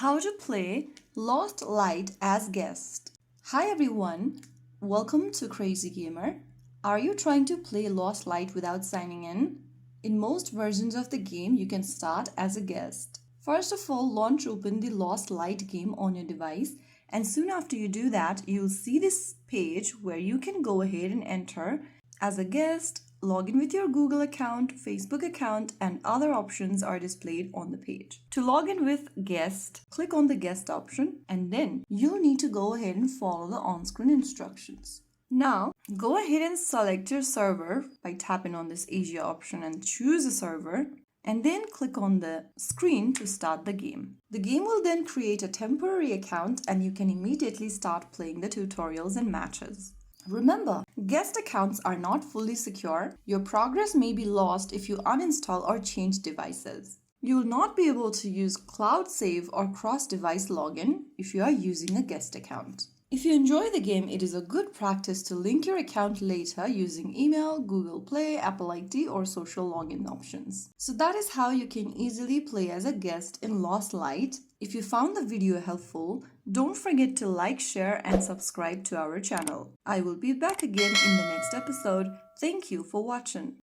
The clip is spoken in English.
How to play Lost Light as guest. Hi everyone, welcome to Crazy Gamer. Are you trying to play Lost Light without signing in? In most versions of the game, you can start as a guest. First of all, launch open the Lost Light game on your device, and soon after you do that, you'll see this page where you can go ahead and enter as a guest, log in with your Google account, Facebook account, and other options are displayed on the page. To log in with guest, click on the guest option and then you'll need to go ahead and follow the on-screen instructions. Now, go ahead and select your server by tapping on this Asia option and choose a server, and then click on the screen to start the game. The game will then create a temporary account and you can immediately start playing the tutorials and matches. Remember, guest accounts are not fully secure. Your progress may be lost if you uninstall or change devices. You will not be able to use cloud save or cross-device login if you are using a guest account. If you enjoy the game, it is a good practice to link your account later using email, Google Play, Apple ID, or social login options. So that is how you can easily play as a guest in Lost Light. If you found the video helpful, don't forget to like, share, and subscribe to our channel. I will be back again in the next episode. Thank you for watching.